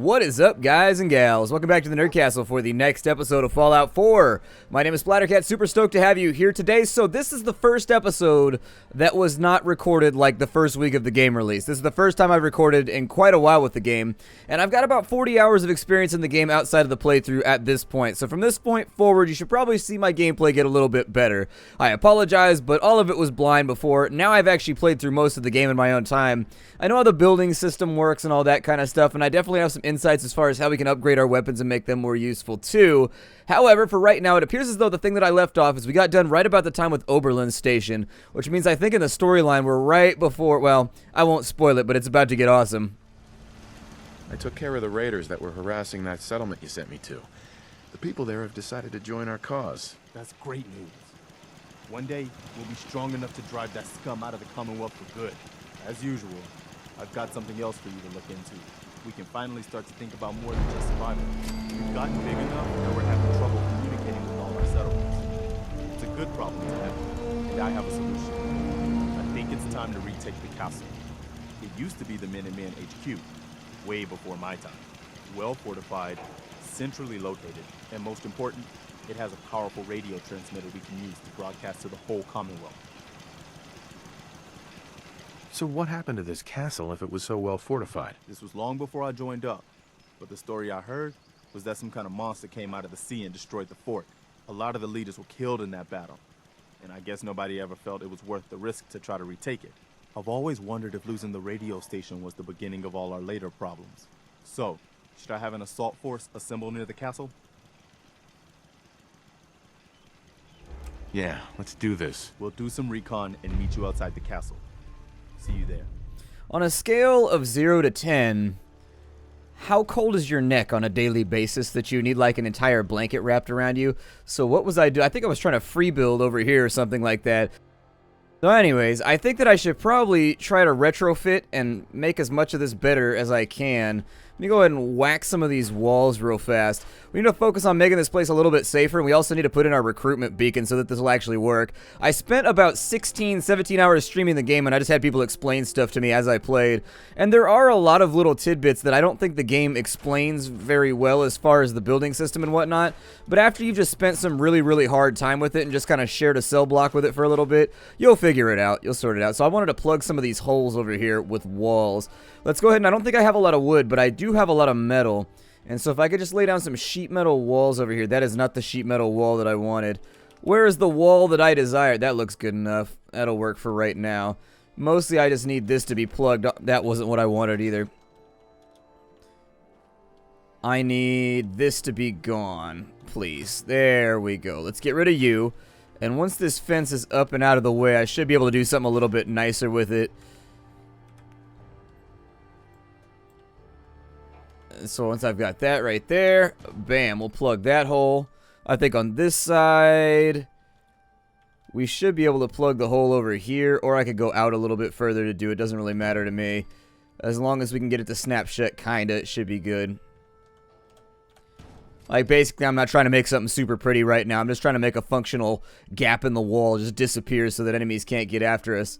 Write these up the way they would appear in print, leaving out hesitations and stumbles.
What is up, guys and gals? Welcome back to the Nerd Castle for the next episode of Fallout 4. My name is Splattercat, super stoked to have you here today. So this is the first episode that was not recorded like the first week of the game release. This is the first time I've recorded in quite a while with the game, and I've got about 40 hours of experience in the game outside of the playthrough at this point. So from this point forward, you should probably see my gameplay get a little bit better. I apologize, but all of it was blind before. Now I've actually played through most of the game in my own time. I know how the building system works and all that kind of stuff, and I definitely have some insights as far as how we can upgrade our weapons and make them more useful too. However, for right now, it appears as though the thing that I left off is we got done right about the time with Oberlin Station, which means I think in the storyline we're right before, well, I won't spoil it, but it's about to get awesome. I took care of the raiders that were harassing that settlement you sent me to. The people there have decided to join our cause. That's great news. One day, we'll be strong enough to drive that scum out of the Commonwealth for good. As usual, I've got something else for you to look into. We can finally start to think about more than just survival. We've gotten big enough that we're having trouble communicating with all our settlements. It's a good problem to have, and I have a solution. I think it's time to retake the castle. It used to be the Minutemen HQ, way before my time. Well fortified, centrally located, and most important, it has a powerful radio transmitter we can use to broadcast to the whole Commonwealth. So what happened to this castle if it was so well fortified? This was long before I joined up, but the story I heard was that some kind of monster came out of the sea and destroyed the fort. A lot of the leaders were killed in that battle, and I guess nobody ever felt it was worth the risk to try to retake it. I've always wondered if losing the radio station was the beginning of all our later problems. So, should I have an assault force assemble near the castle? Yeah, let's do this. We'll do some recon and meet you outside the castle. See you there. On a scale of 0 to 10, how cold is your neck on a daily basis that you need like an entire blanket wrapped around you? So what was I doing? I think I was trying to free build over here or something like that. So anyways, I think that I should probably try to retrofit and make as much of this better as I can. Let me go ahead and whack some of these walls real fast. We need to focus on making this place a little bit safer, and we also need to put in our recruitment beacon so that this will actually work. I spent about 16, 17 hours streaming the game, and I just had people explain stuff to me as I played. And there are a lot of little tidbits that I don't think the game explains very well as far as the building system and whatnot. But after you've just spent some really, really hard time with it and just kind of shared a cell block with it for a little bit, you'll figure it out. You'll sort it out. So I wanted to plug some of these holes over here with walls. Let's go ahead, and I don't think I have a lot of wood, but I do have a lot of metal. And so if I could just lay down some sheet metal walls over here. That is not the sheet metal wall that I wanted. Where is the wall that I desired? That looks good enough. That'll work for right now. Mostly I just need this to be plugged. That wasn't what I wanted either. I need this to be gone, please. There we go. Let's get rid of you. And once this fence is up and out of the way, I should be able to do something a little bit nicer with it. So once I've got that right there, bam, we'll plug that hole. I think on this side, we should be able to plug the hole over here, or I could go out a little bit further to do it. Doesn't really matter to me. As long as we can get it to snap shut, kinda, it should be good. Like, basically, I'm not trying to make something super pretty right now. I'm just trying to make a functional gap in the wall just disappear so that enemies can't get after us.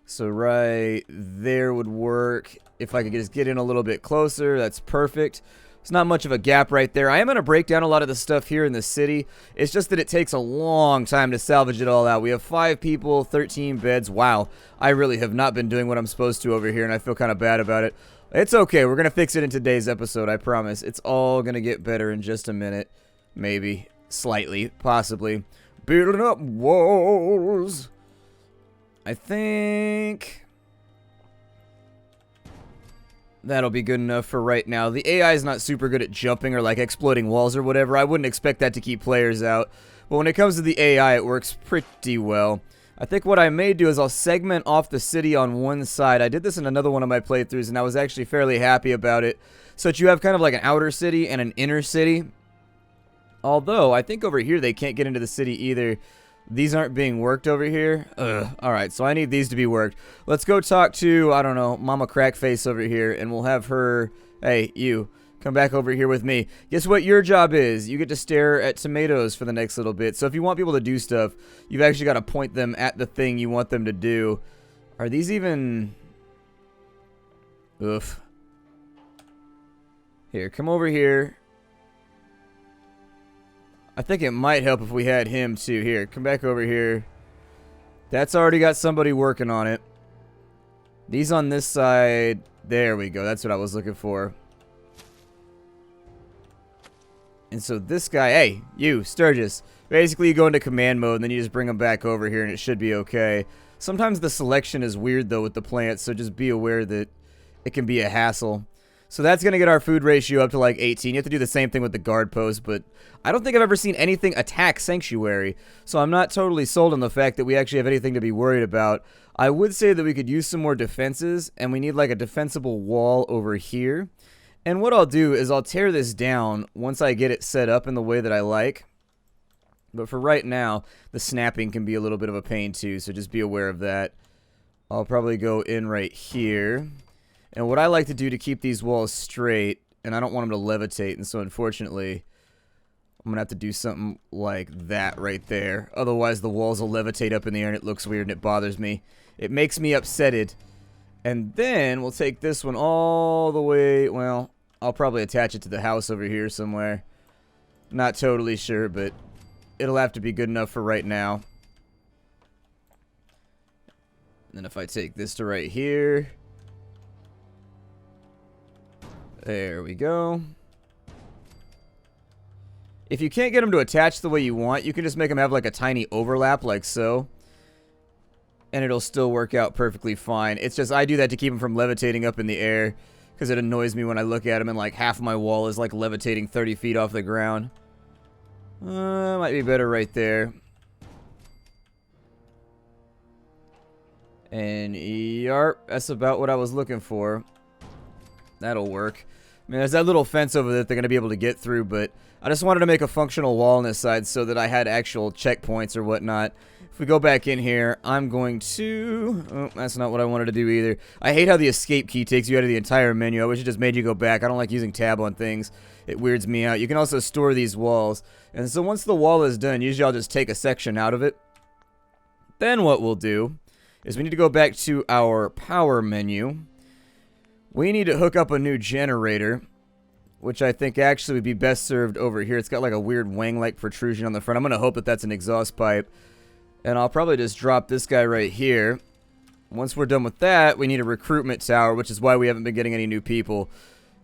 So right there would work. If I could just get in a little bit closer, that's perfect. It's not much of a gap right there. I am going to break down a lot of the stuff here in the city. It's just that it takes a long time to salvage it all out. We have 5 people, 13 beds. Wow, I really have not been doing what I'm supposed to over here, and I feel kind of bad about it. It's okay. We're going to fix it in today's episode, I promise. It's all going to get better in just a minute. Maybe. Slightly. Possibly. Building up walls. I think that'll be good enough for right now. The AI is not super good at jumping or like exploding walls or whatever. I wouldn't expect that to keep players out. But when it comes to the AI, it works pretty well. I think what I may do is I'll segment off the city on one side. I did this in another one of my playthroughs, and I was actually fairly happy about it. So that you have kind of like an outer city and an inner city. Although, I think over here they can't get into the city either. These aren't being worked over here. Alright, so I need these to be worked. Let's go talk to, I don't know, Mama Crackface over here, and we'll have her... Hey, you. Come back over here with me. Guess what your job is? You get to stare at tomatoes for the next little bit. So if you want people to do stuff, you've actually got to point them at the thing you want them to do. Are these even... Oof. Here, come over here. I think it might help if we had him too. Here, come back over here. That's already got somebody working on it. These on this side. There we go. That's what I was looking for. And so this guy, hey, you, Sturgis. Basically, you go into command mode, and then you just bring them back over here, and it should be okay. Sometimes the selection is weird, though, with the plants, so just be aware that it can be a hassle. So that's going to get our food ratio up to like 18. You have to do the same thing with the guard post, but I don't think I've ever seen anything attack Sanctuary, so I'm not totally sold on the fact that we actually have anything to be worried about. I would say that we could use some more defenses, and we need like a defensible wall over here. And what I'll do is I'll tear this down once I get it set up in the way that I like. But for right now, the snapping can be a little bit of a pain too, so just be aware of that. I'll probably go in right here. And what I like to do to keep these walls straight, and I don't want them to levitate, and so unfortunately, I'm going to have to do something like that right there. Otherwise, the walls will levitate up in the air, and it looks weird, and it bothers me. It makes me upsetted. And then we'll take this one all the way, well, I'll probably attach it to the house over here somewhere. Not totally sure, but it'll have to be good enough for right now. And then if I take this to right here. There we go. If you can't get them to attach the way you want, you can just make them have like a tiny overlap like so. And it'll still work out perfectly fine. It's just I do that to keep them from levitating up in the air. Because it annoys me when I look at them and like half of my wall is like levitating 30 feet off the ground. Might be better right there. And yarp, that's about what I was looking for. That'll work. I mean, there's that little fence over there that they're going to be able to get through, but I just wanted to make a functional wall on this side so that I had actual checkpoints or whatnot. If we go back in here, I'm going to... Oh, that's not what I wanted to do either. I hate how the escape key takes you out of the entire menu. I wish it just made you go back. I don't like using tab on things. It weirds me out. You can also store these walls. And so once the wall is done, usually I'll just take a section out of it. Then what we'll do is we need to go back to our power menu. We need to hook up a new generator, which I think actually would be best served over here. It's got like a weird wang-like protrusion on the front. I'm going to hope that that's an exhaust pipe. And I'll probably just drop this guy right here. Once we're done with that, we need a recruitment tower, which is why we haven't been getting any new people.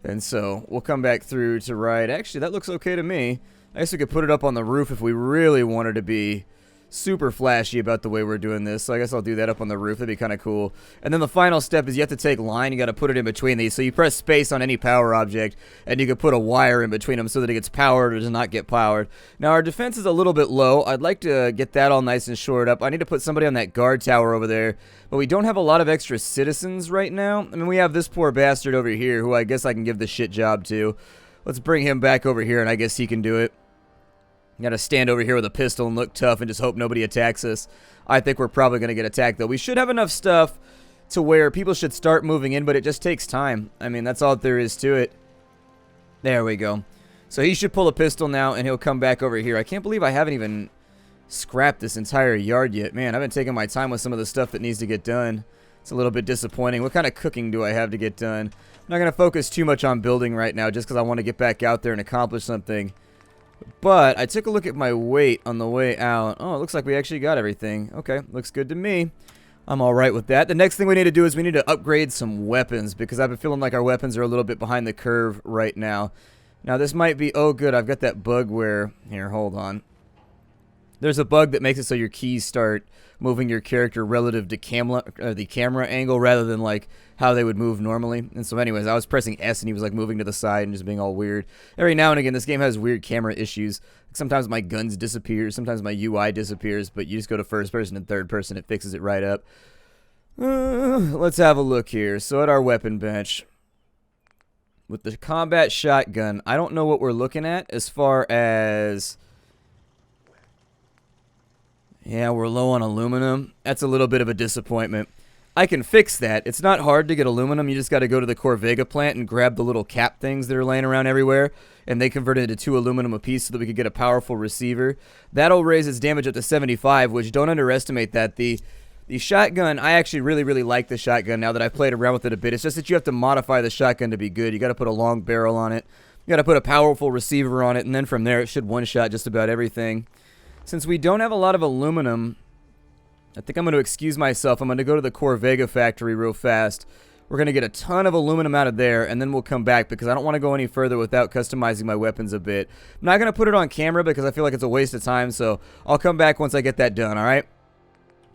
And so we'll come back through to right. Actually, that looks okay to me. I guess we could put it up on the roof if we really wanted to be super flashy about the way we're doing this. So I guess I'll do that up on the roof. That'd be kind of cool. And then the final step is you have to take line. You got to put it in between these. So you press space on any power object, and you can put a wire in between them so that it gets powered or does not get powered. Now, our defense is a little bit low. I'd like to get that all nice and shored up. I need to put somebody on that guard tower over there. But we don't have a lot of extra citizens right now. I mean, we have this poor bastard over here who I guess I can give the shit job to. Let's bring him back over here, and I guess he can do it. Gotta stand over here with a pistol and look tough and just hope nobody attacks us. I think we're probably gonna get attacked, though. We should have enough stuff to where people should start moving in, but it just takes time. I mean, that's all there is to it. There we go. So he should pull a pistol now, and he'll come back over here. I can't believe I haven't even scrapped this entire yard yet. Man, I've been taking my time with some of the stuff that needs to get done. It's a little bit disappointing. What kind of cooking do I have to get done? I'm not gonna focus too much on building right now just because I want to get back out there and accomplish something. But I took a look at my weight on the way out. Oh, it looks like we actually got everything. Okay, looks good to me. I'm alright with that. The next thing we need to do is we need to upgrade some weapons because I've been feeling like our weapons are a little bit behind the curve right now. Now, this might be... Oh, good. I've got that bug where... Here, hold on. There's a bug that makes it so your keys start moving your character relative to the camera angle rather than like how they would move normally. And so anyways, I was pressing S and he was like moving to the side and just being all weird. Every now and again, this game has weird camera issues. Sometimes my guns disappear, sometimes my UI disappears, but you just go to first person and third person, it fixes it right up. Let's have a look here. So at our weapon bench, with the combat shotgun, I don't know what we're looking at as far as... Yeah, we're low on aluminum. That's a little bit of a disappointment. I can fix that. It's not hard to get aluminum. You just got to go to the Corvega plant and grab the little cap things that are laying around everywhere, and they convert it into 2 aluminum apiece so that we could get a powerful receiver. That'll raise its damage up to 75, which don't underestimate that. The The shotgun, I actually really like the shotgun now that I've played around with it a bit. It's just that you have to modify the shotgun to be good. You got to put a long barrel on it. You got to put a powerful receiver on it, and then from there it should one-shot just about everything. Since we don't have a lot of aluminum, I think I'm going to excuse myself. I'm going to go to the Corvega factory real fast. We're going to get a ton of aluminum out of there, and then we'll come back because I don't want to go any further without customizing my weapons a bit. I'm not going to put it on camera because I feel like it's a waste of time, so I'll come back once I get that done, alright?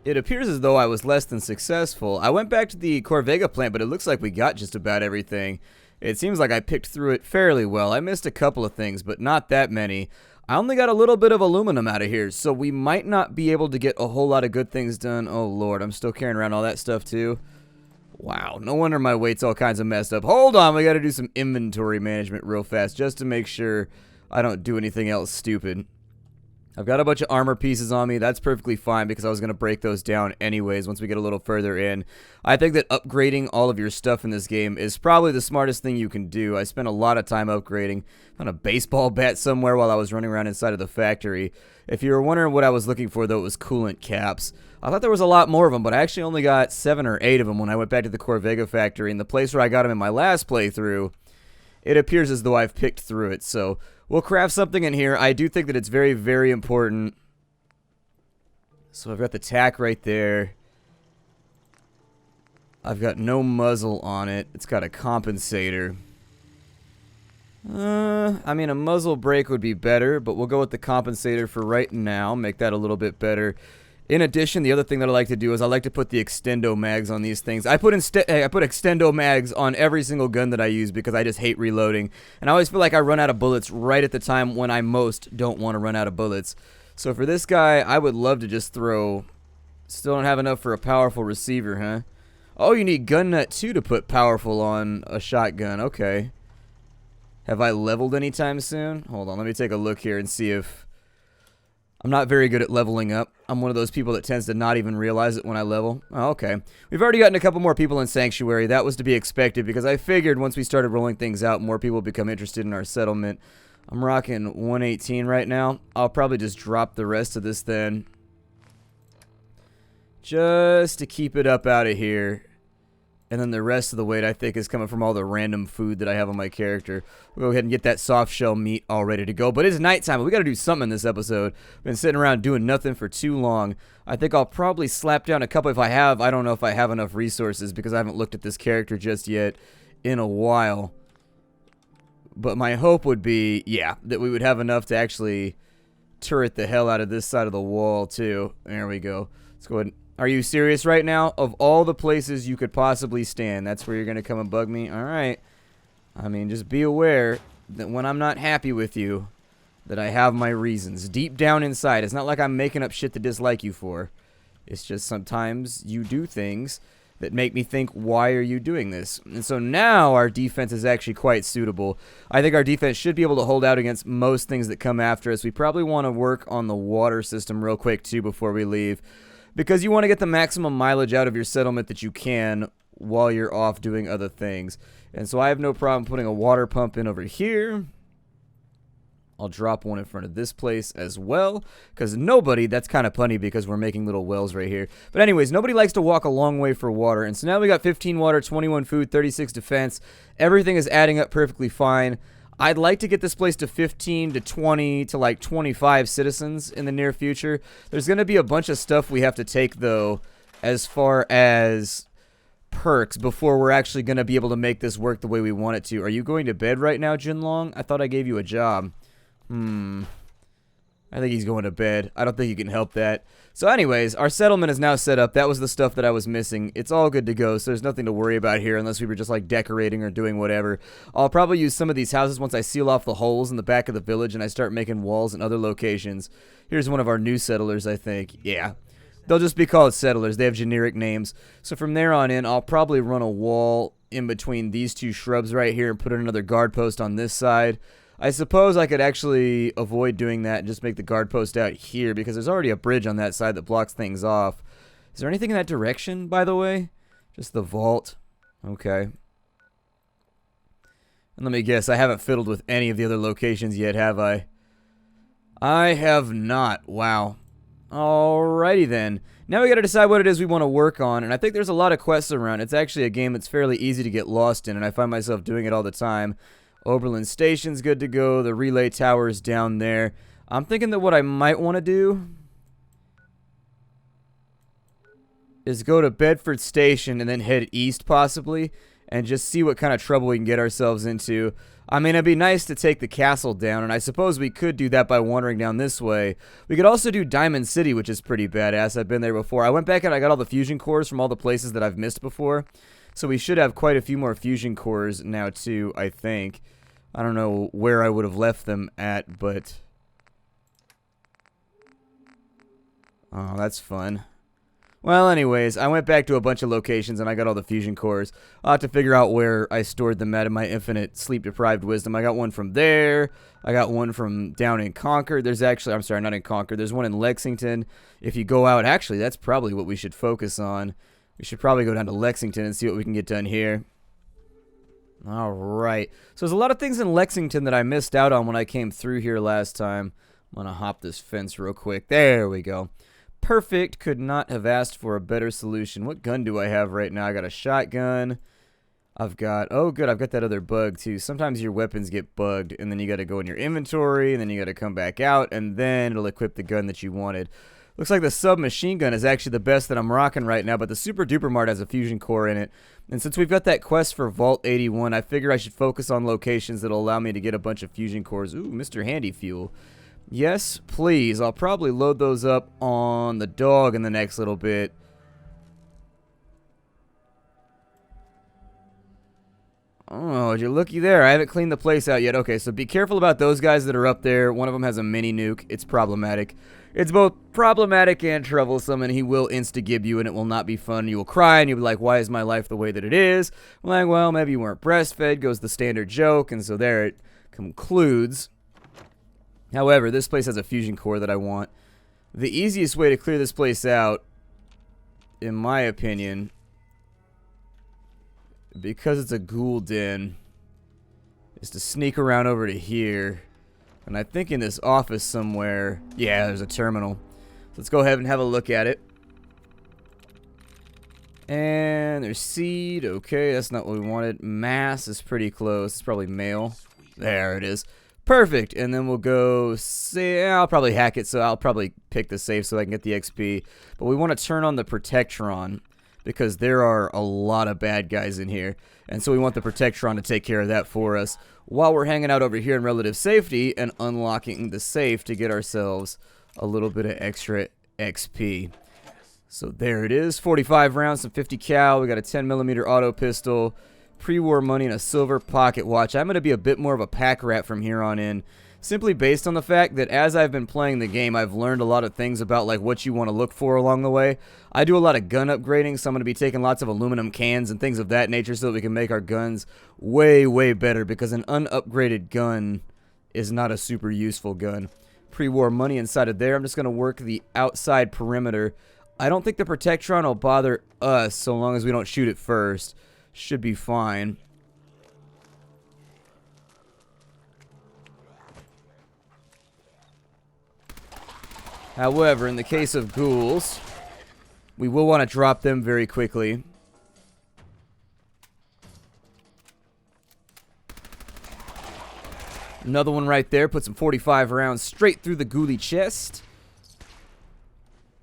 It appears as though I was less than successful. I went back to the Corvega plant, but it looks like we got just about everything. It seems like I picked through it fairly well. I missed a couple of things, but not that many. I only got a little bit of aluminum out of here, so we might not be able to get a whole lot of good things done. Oh, Lord, I'm still carrying around all that stuff, too. Wow, no wonder my weight's all kinds of messed up. Hold on, we got to do some inventory management real fast just to make sure I don't do anything else stupid. I've got a bunch of armor pieces on me. That's perfectly fine because I was going to break those down anyways once we get a little further in. I think that upgrading all of your stuff in this game is probably the smartest thing you can do. I spent a lot of time upgrading. Found a baseball bat somewhere while I was running around inside of the factory. If you were wondering what I was looking for, though, it was coolant caps. I thought there was a lot more of them, but I actually only got 7 or 8 of them when I went back to the Corvega factory. And the place where I got them in my last playthrough, it appears as though I've picked through it. So we'll craft something in here. I do think that it's very important. So I've got the tack right there. I've got no muzzle on it. It's got a compensator. I mean, a muzzle brake would be better, but we'll go with the compensator for right now. Make that a little bit better. In addition, the other thing that I like to do is I like to put the extendo mags on these things. I put extendo mags on every single gun that I use because I just hate reloading. And I always feel like I run out of bullets right at the time when I most don't want to run out of bullets. So for this guy, I would love to just throw... Still don't have enough for a powerful receiver, huh? Oh, you need gun nut too to put powerful on a shotgun. Okay. Have I leveled anytime soon? Hold on, let me take a look here and see if... I'm not very good at leveling up. I'm one of those people that tends to not even realize it when I level. Oh, okay. We've already gotten a couple more people in Sanctuary. That was to be expected because I figured once we started rolling things out, more people would become interested in our settlement. I'm rocking 118 right now. I'll probably just drop the rest of this then. Just to keep it up out of here. And then the rest of the weight, I think, is coming from all the random food that I have on my character. We'll go ahead and get that soft shell meat all ready to go. But it's nighttime, but we got to do something in this episode. Been sitting around doing nothing for too long. I think I'll probably slap down a couple if I have. I don't know if I have enough resources because I haven't looked at this character just yet in a while. But my hope would be, yeah, that we would have enough to actually turret the hell out of this side of the wall, too. There we go. Let's go ahead and... Are you serious right now? Of all the places you could possibly stand, that's where you're going to come and bug me? Alright. I mean, just be aware that when I'm not happy with you, that I have my reasons. Deep down inside. It's not like I'm making up shit to dislike you for. It's just sometimes you do things that make me think, why are you doing this? And so now our defense is actually quite suitable. I think our defense should be able to hold out against most things that come after us. We probably want to work on the water system real quick, too, before we leave. Because you want to get the maximum mileage out of your settlement that you can while you're off doing other things. And so I have no problem putting a water pump in over here. I'll drop one in front of this place as well. Because nobody, that's kind of funny because we're making little wells right here. But anyways, nobody likes to walk a long way for water. And so now we got 15 water, 21 food, 36 defense. Everything is adding up perfectly fine. I'd like to get this place to 15 to 20 to like 25 citizens in the near future. There's going to be a bunch of stuff we have to take, though, as far as perks before we're actually going to be able to make this work the way we want it to. Are you going to bed right now, Jinlong? I thought I gave you a job. I think he's going to bed. I don't think you can help that. So anyways, our settlement is now set up. That was the stuff that I was missing. It's all good to go, so there's nothing to worry about here unless we were just like decorating or doing whatever. I'll probably use some of these houses once I seal off the holes in the back of the village and I start making walls in other locations. Here's one of our new settlers, I think. Yeah. They'll just be called settlers. They have generic names. So from there on in, I'll probably run a wall in between these two shrubs right here and put another guard post on this side. I suppose I could actually avoid doing that and just make the guard post out here because there's already a bridge on that side that blocks things off. Is there anything in that direction, by the way? Just the vault. Okay. And let me guess, I haven't fiddled with any of the other locations yet, have I? I have not. Wow. Alrighty then. Now we got to decide what it is we want to work on, and I think there's a lot of quests around. It's actually a game that's fairly easy to get lost in, and I find myself doing it all the time. Oberlin Station's good to go. The relay tower's down there. I'm thinking that what I might want to do is go to Bedford Station and then head east possibly, and just see what kind of trouble we can get ourselves into. I mean, it'd be nice to take the castle down, and I suppose we could do that by wandering down this way. We could also do Diamond City, which is pretty badass. I've been there before. I went back and I got all the fusion cores from all the places that I've missed before. So we should have quite a few more fusion cores now, too, I think. I don't know where I would have left them at, but... oh, that's fun. Well, anyways, I went back to a bunch of locations and I got all the fusion cores. I'll have to figure out where I stored them at in my infinite sleep-deprived wisdom. I got one from there. I got one from down in Concord. There's actually, I'm sorry, not in Concord. There's one in Lexington. If you go out, actually, that's probably what we should focus on. We should probably go down to Lexington and see what we can get done here. All right. So there's a lot of things in Lexington that I missed out on when I came through here last time. I'm going to hop this fence real quick. There we go. Perfect. Could not have asked for a better solution. What gun do I have right now? I got a shotgun. I've got, oh good, I've got that other bug too. Sometimes your weapons get bugged and then you got to go in your inventory and then you got to come back out and then it'll equip the gun that you wanted. Looks like the submachine gun is actually the best that I'm rocking right now, but the Super Duper Mart has a fusion core in it. And since we've got that quest for Vault 81, I figure I should focus on locations that'll allow me to get a bunch of fusion cores. Ooh, Mr. Handy Fuel. Yes, please. I'll probably load those up on the dog in the next little bit. Oh, you're looky there. I haven't cleaned the place out yet. Okay, so be careful about those guys that are up there. One of them has a mini nuke. It's problematic. It's both problematic and troublesome, and he will insta-gib you, and it will not be fun. You will cry, and you'll be like, why is my life the way that it is? I'm like, well, maybe you weren't breastfed, goes the standard joke, and so there it concludes. However, this place has a fusion core that I want. The easiest way to clear this place out, in my opinion, because it's a ghoul den, is to sneak around over to here. And I think in this office somewhere, yeah, there's a terminal. So let's go ahead and have a look at it. And there's seed. Okay, that's not what we wanted. Mass is pretty close. It's probably mail. There it is. Perfect. And then we'll go say, I'll probably hack it, so I'll probably pick the safe so I can get the XP. But we want to turn on the Protectron because there are a lot of bad guys in here. And so we want the Protectron to take care of that for us while we're hanging out over here in relative safety and unlocking the safe to get ourselves a little bit of extra XP. So there it is. 45 rounds, some 50 cal. We got a 10mm auto pistol. Pre-war money and a silver pocket watch. I'm going to be a bit more of a pack rat from here on in, simply based on the fact that as I've been playing the game, I've learned a lot of things about like what you want to look for along the way. I do a lot of gun upgrading, so I'm going to be taking lots of aluminum cans and things of that nature so that we can make our guns way, way better, because an unupgraded gun is not a super useful gun. Pre-war money inside of there. I'm just going to work the outside perimeter. I don't think the Protectron will bother us so long as we don't shoot it first. Should be fine. However, in the case of ghouls, we will want to drop them very quickly. Another one right there. Put some 45 rounds straight through the ghoulie chest.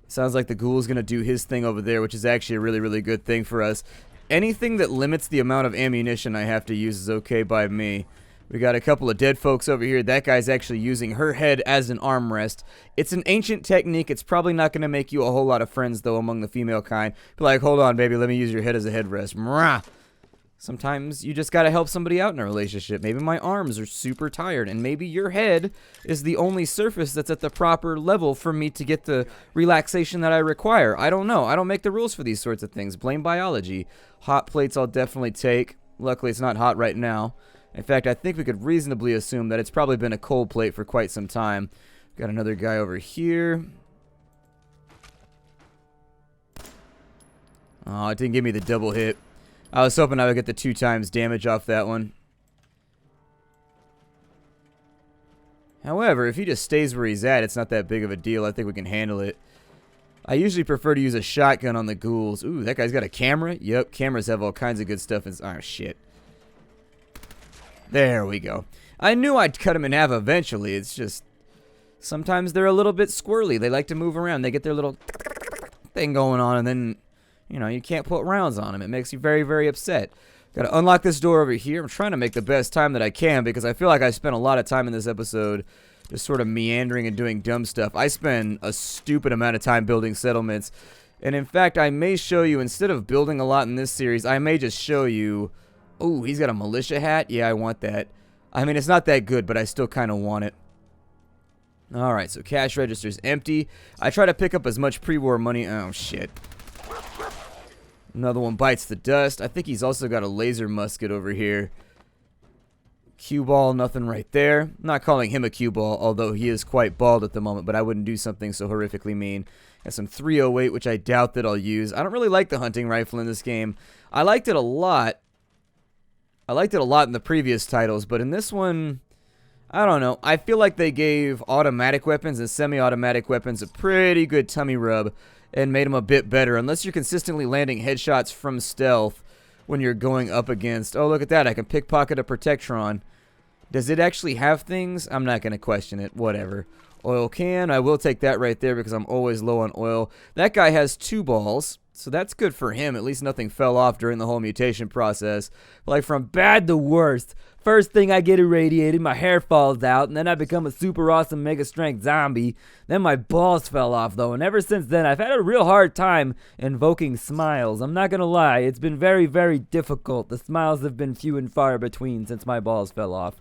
Sounds like the ghoul is going to do his thing over there, which is actually a really, really good thing for us. Anything that limits the amount of ammunition I have to use is okay by me. We got a couple of dead folks over here. That guy's actually using her head as an armrest. It's an ancient technique. It's probably not going to make you a whole lot of friends, though, among the female kind. Be like, hold on, baby, let me use your head as a headrest. Mwah. Sometimes you just got to help somebody out in a relationship. Maybe my arms are super tired, and maybe your head is the only surface that's at the proper level for me to get the relaxation that I require. I don't know. I don't make the rules for these sorts of things. Blame biology. Hot plates I'll definitely take. Luckily, it's not hot right now. In fact, I think we could reasonably assume that it's probably been a cold plate for quite some time. Got another guy over here. Oh, it didn't give me the double hit. I was hoping I would get the 2 times damage off that one. However, if he just stays where he's at, it's not that big of a deal. I think we can handle it. I usually prefer to use a shotgun on the ghouls. Ooh, that guy's got a camera? Yep, cameras have all kinds of good stuff. Oh, shit. There we go. I knew I'd cut them in half eventually. It's just, sometimes they're a little bit squirrely. They like to move around. They get their little thing going on, and then, you know, you can't put rounds on them. It makes you very, very upset. Got to unlock this door over here. I'm trying to make the best time that I can because I feel like I spent a lot of time in this episode just sort of meandering and doing dumb stuff. I spend a stupid amount of time building settlements. And in fact, I may show you, instead of building a lot in this series, I may just show you... Oh, he's got a militia hat? Yeah, I want that. I mean, it's not that good, but I still kind of want it. Alright, so cash register's empty. I try to pick up as much pre-war money... Oh, shit. Another one bites the dust. I think he's also got a laser musket over here. Cue ball, nothing right there. I'm not calling him a cue ball, although he is quite bald at the moment, but I wouldn't do something so horrifically mean. Got some 308, which I doubt that I'll use. I don't really like the hunting rifle in this game. I liked it a lot. I liked it a lot in the previous titles, but in this one, I don't know. I feel like they gave automatic weapons and semi-automatic weapons a pretty good tummy rub and made them a bit better, unless you're consistently landing headshots from stealth when you're going up against... Oh, look at that. I can pickpocket a Protectron. Does it actually have things? I'm not going to question it. Whatever. Oil can. I will take that right there because I'm always low on oil. That guy has 2 balls, so that's good for him. At least nothing fell off during the whole mutation process. Like, from bad to worst. First thing I get irradiated, my hair falls out, and then I become a super awesome mega strength zombie. Then my balls fell off, though, and ever since then, I've had a real hard time invoking smiles. I'm not gonna lie, it's been very, very difficult. The smiles have been few and far between since my balls fell off.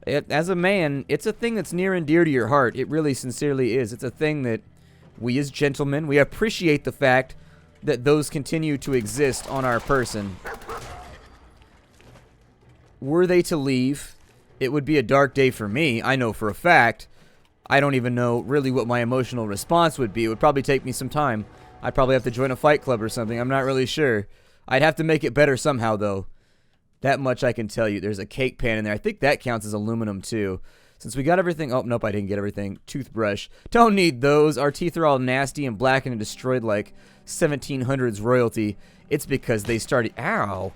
As a man, it's a thing that's near and dear to your heart. It really sincerely is. It's a thing that we as gentlemen, we appreciate the fact that those continue to exist on our person. Were they to leave, it would be a dark day for me. I know for a fact. I don't even know really what my emotional response would be. It would probably take me some time. I'd probably have to join a fight club or something. I'm not really sure. I'd have to make it better somehow, though. That much I can tell you. There's a cake pan in there. I think that counts as aluminum, too. Since we got everything... Oh, nope, I didn't get everything. Toothbrush. Don't need those. Our teeth are all nasty and black and destroyed like 1700s royalty. It's because they started... Ow.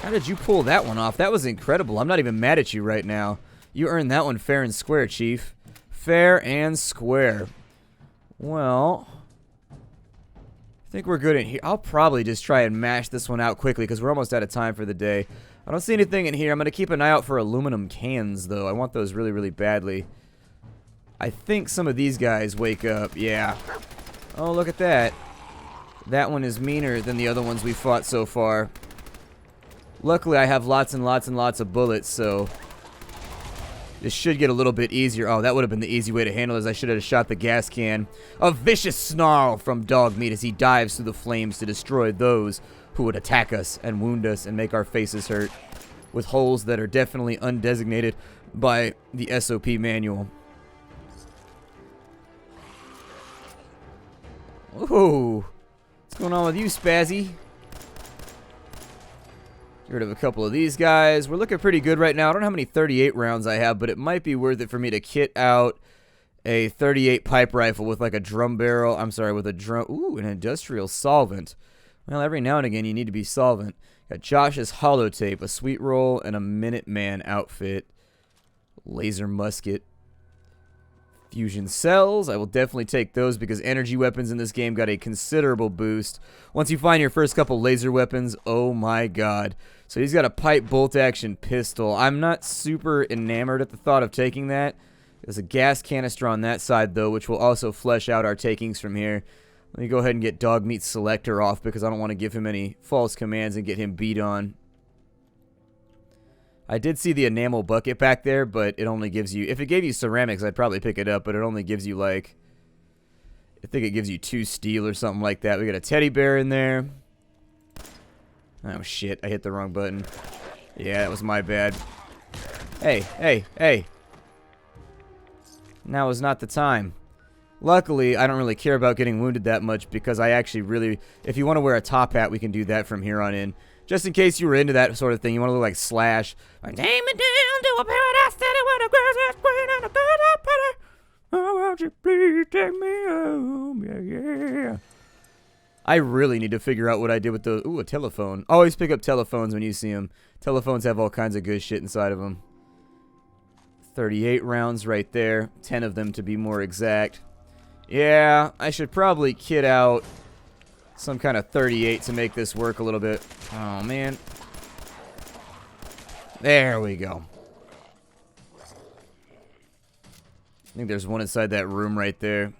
How did you pull that one off? That was incredible. I'm not even mad at you right now. You earned that one fair and square, Chief. Fair and square. Well, I think we're good in here. I'll probably just try and mash this one out quickly because we're almost out of time for the day. I don't see anything in here. I'm going to keep an eye out for aluminum cans, though. I want those really, really badly. I think some of these guys wake up. Yeah. Oh, look at that. That one is meaner than the other ones we fought so far. Luckily, I have lots and lots and lots of bullets, so this should get a little bit easier. Oh, that would have been the easy way to handle this. I should have shot the gas can. A vicious snarl from Dogmeat as he dives through the flames to destroy those who would attack us and wound us and make our faces hurt with holes that are definitely undesignated by the SOP manual. Ooh, what's going on with you, Spazzy? Get rid of a couple of these guys. We're looking pretty good right now. I don't know how many 38 rounds I have, but it might be worth it for me to kit out a 38 pipe rifle with like a drum barrel. I'm sorry, with a drum. Ooh, an industrial solvent. Well, every now and again you need to be solvent. Got Josh's holotape, a sweet roll, and a Minuteman outfit. Laser musket. Fusion cells. I will definitely take those because energy weapons in this game got a considerable boost. Once you find your first couple laser weapons, oh my god. So he's got a pipe bolt action pistol. I'm not super enamored at the thought of taking that. There's a gas canister on that side though, which will also flesh out our takings from here. Let me go ahead and get Dogmeat Selector off because I don't want to give him any false commands and get him beat on. I did see the enamel bucket back there, but it only gives you... If it gave you ceramics, I'd probably pick it up, but it only gives you, like... I think it gives you 2 steel or something like that. We got a teddy bear in there. Oh, shit. I hit the wrong button. Yeah, that was my bad. Hey, hey, hey. Now is not the time. Luckily, I don't really care about getting wounded that much because I actually really... If you want to wear a top hat, we can do that from here on in. Just in case you were into that sort of thing, you want to look like Slash. Like, take me down to a paradise city where the grass is green and the girls are pretty. Oh, won't you please take me home? Yeah, I really need to figure out what I did with the... Ooh, a telephone. Always pick up telephones when you see them. Telephones have all kinds of good shit inside of them. 38 rounds right there. 10 of them to be more exact. Yeah, I should probably kit out some kind of 38 to make this work a little bit. Oh, man. There we go. I think there's one inside that room right there.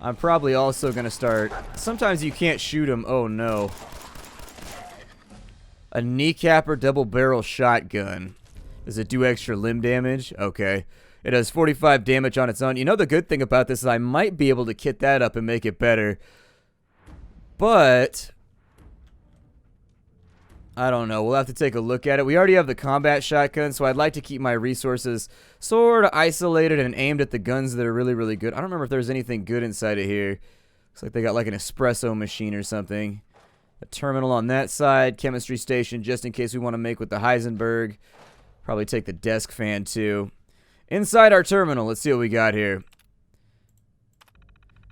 I'm probably also going to start... Sometimes you can't shoot them. Oh, no. A kneecapper double barrel shotgun. Does it do extra limb damage? Okay. It does 45 damage on its own. You know, the good thing about this is I might be able to kit that up and make it better. But... I don't know. We'll have to take a look at it. We already have the combat shotgun, so I'd like to keep my resources sort of isolated and aimed at the guns that are really, really good. I don't remember if there's anything good inside of here. Looks like they got like an espresso machine or something. A terminal on that side. Chemistry station just in case we want to make with the Heisenberg. Probably take the desk fan too. Inside our terminal, let's see what we got here.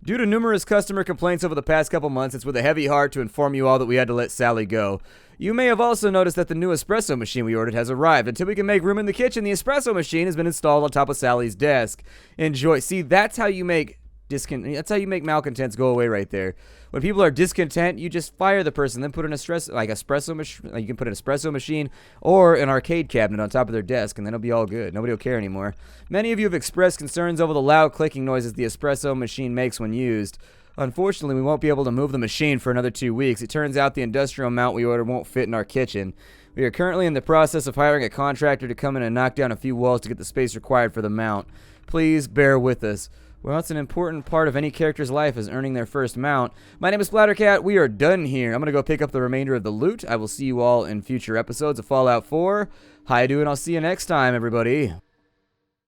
Due to numerous customer complaints over the past couple months, it's with a heavy heart to inform you all that we had to let Sally go. You may have also noticed that the new espresso machine we ordered has arrived. Until we can make room in the kitchen, the espresso machine has been installed on top of Sally's desk. Enjoy. See, that's how you make malcontents go away right there. When people are discontent, you just fire the person, then put an espresso machine. You can put an espresso machine or an arcade cabinet on top of their desk, and then it'll be all good. Nobody will care anymore. Many of you have expressed concerns over the loud clicking noises the espresso machine makes when used. Unfortunately, we won't be able to move the machine for another 2 weeks. It turns out the industrial mount we ordered won't fit in our kitchen. We are currently in the process of hiring a contractor to come in and knock down a few walls to get the space required for the mount. Please bear with us. Well, that's an important part of any character's life is earning their first mount. My name is Splattercat. We are done here. I'm going to go pick up the remainder of the loot. I will see you all in future episodes of Fallout 4. Hi, do, and I'll see you next time, everybody.